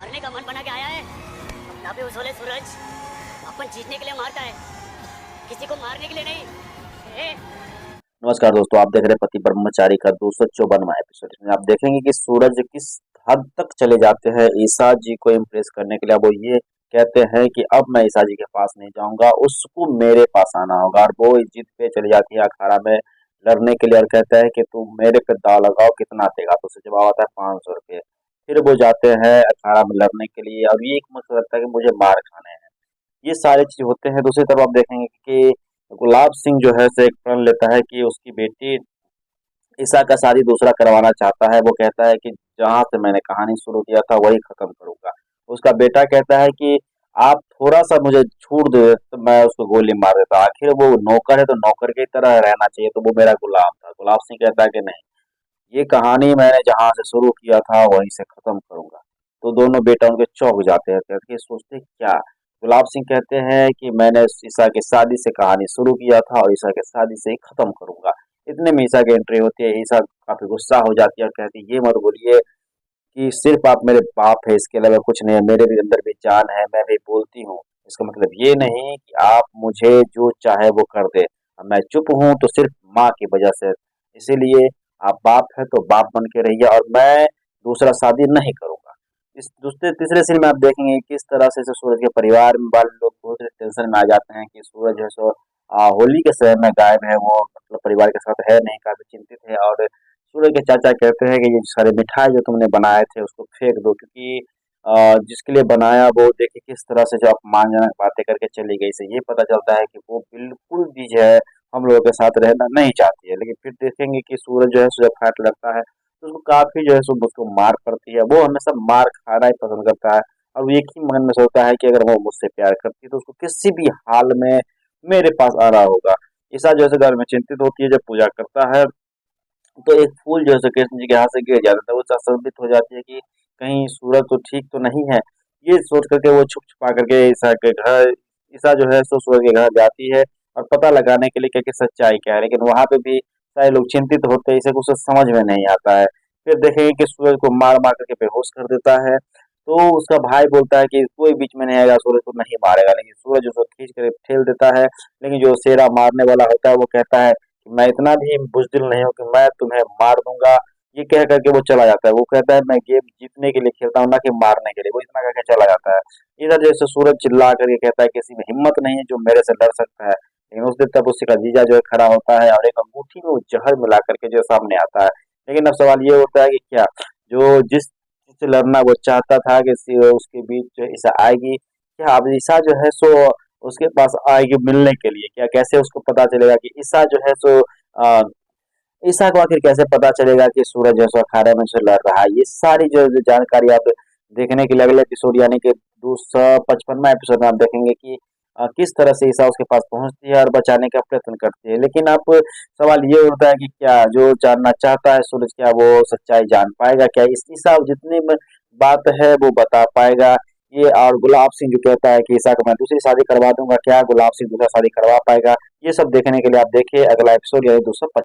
मरने का मन बना के आया है। अपना भी उछले सूरज। अपन जीतने के लिए मारता है, किसी को मारने के लिए नहीं। नमस्कार दोस्तों, आप देख रहे हैं पति ब्रह्मचारी का 254वां एपिसोड। इसमें आप देखेंगे कि सूरज किस हद तक चले जाते हैं ईसा जी को इम्प्रेस करने के लिए। वो ये कहते हैं कि अब मैं ईसा जी के पास नहीं जाऊंगा, उसको मेरे पास आना होगा। और वो जिद पे चली जाती है अखाड़ा में लड़ने के लिए और कहता है कि तुम मेरे पे दाव लगाओ, कितना देगा। तो उसे जवाब आता है 500 रुपये। फिर वो जाते हैं अखाड़ा में लड़ने के लिए और ये एक मुझे लगता है कि मुझे मार खाने हैं। ये सारे चीज होते हैं। दूसरी तरफ आप देखेंगे कि गुलाब सिंह जो है सो एक प्रण लेता है कि उसकी बेटी ईसा का शादी दूसरा करवाना चाहता है। वो कहता है कि जहां से मैंने कहानी शुरू किया था वही खत्म करूंगा। उसका बेटा कहता है कि आप थोड़ा सा मुझे छूट दे तो मैं उसको गोली मार देता। आखिर वो नौकर है तो नौकर की तरह रहना चाहिए, तो वो मेरा गुलाम था। गुलाब सिंह कहता है कि नहीं, ये कहानी मैंने जहां से शुरू किया था वहीं से खत्म करूंगा। तो दोनों बेटा उनके चौंक जाते हैं, कहते हैं सोचते क्या। गुलाब सिंह कहते हैं कि मैंने ईसा की शादी से कहानी शुरू किया था और ईसा की शादी से ही खत्म करूंगा। इतने में ईसा की एंट्री होती है। ईसा काफी गुस्सा हो जाती है और कहती है ये मत बोलिए कि सिर्फ आप मेरे बाप है, इसके अलावा कुछ नहीं है। मेरे भी अंदर भी जान है, मैं भी बोलती हूँ। इसका मतलब ये नहीं कि आप मुझे जो चाहे वो कर दे। मैं चुप हूँ तो सिर्फ माँ की वजह से। इसीलिए आप बाप है तो बाप बन के रहिए और मैं दूसरा शादी नहीं करूंगा। इस दूसरे तीसरे सीन में आप देखेंगे किस तरह से सूरज के परिवार में वाले लोग बहुत टेंशन में आ जाते हैं कि सूरज जो है सो होली के समय में गायब है। वो मतलब परिवार के साथ है नहीं, काफी चिंतित है। और सूरज के चाचा कहते हैं कि ये सारे मिठाई जो तुमने बनाए थे उसको फेंक दो, क्योंकि जिसके लिए बनाया वो देखिए किस तरह से जो अपमानजनक बातें करके चली गई। से ये पता चलता है कि वो बिल्कुल भी जो है हम लोगों के साथ रहना नहीं चाहती है। लेकिन फिर देखेंगे कि सूरज जो है सो जब फाट लगता है तो उसको काफी जो है सो उसको मार पड़ती है। वो हमेशा मार खाना ही पसंद करता है और वो एक ही मन में सोचता है कि अगर वो मुझसे प्यार करती तो उसको किसी भी हाल में मेरे पास आना होगा। ईसा जो है घर में चिंतित होती है, जब पूजा करता है तो एक फूल जो है सो कृष्ण जी के हाथ से गिर जाता है। वो संदिग्ध हो जाती है कि कहीं सूरज तो ठीक तो नहीं है। ये सोच करके वो छुप छुपा करके ईसा जो है सो सूरज के घर जाती है और पता लगाने के लिए कि सच्चाई क्या है। लेकिन वहां पे भी सारे लोग चिंतित होते हैं, इसे कुछ समझ में नहीं आता है। फिर देखेंगे कि सूरज को मार मार करके बेहोश कर देता है। तो उसका भाई बोलता है कि कोई बीच में नहीं आएगा, सूरज को नहीं मारेगा। लेकिन सूरज उसको खींच कर ठेल देता है। लेकिन जो शेरा मारने वाला होता है वो कहता है कि मैं इतना भी बुजदिल नहीं हूँ कि मैं तुम्हें मार दूंगा। ये कह करके वो चला जाता है। वो कहता है मैं गेम जीतने के लिए खेलता हूँ, ना कि मारने के लिए। वो इतना करके चला जाता है। इधर जैसे सूरज चिल्ला करके कहता है किसी में हिम्मत नहीं है जो मेरे से लड़ सकता है। लेकिन उस दिन तब उसी का जीजा जो है खड़ा होता है और एक अंगूठी में वो जहर मिला करके जो सामने आता है। लेकिन अब सवाल ये होता है कि क्या जो जिससे लड़ना वो चाहता था कि उसके बीच जो ईसा आएगी, क्या अब ईसा जो है सो उसके पास आएगी मिलने के लिए? क्या कैसे उसको पता चलेगा कि ईसा जो है सो अ, ईसा को आखिर कैसे पता चलेगा कि सूरज जो है सो अखाड़े में से लड़ रहा है? ये सारी जो जानकारी आप देखने के लिए अगले एपिसोड यानी कि 255वां एपिसोड में आप देखेंगे कि किस तरह से ईसा उसके पास पहुंचती है और बचाने का प्रयत्न करती है। लेकिन अब सवाल ये उठता है कि क्या जो जानना चाहता है सूरज, क्या वो सच्चाई जान पाएगा? क्या इस ईसा जितनी बात है वो बता पाएगा? ये और गुलाब सिंह जो कहता है कि ईसा को मैं दूसरी शादी करवा दूंगा, क्या गुलाब सिंह दूसरा शादी करवा पाएगा? ये सब देखने के लिए आप देखिए अगला एपिसोड यानी 255।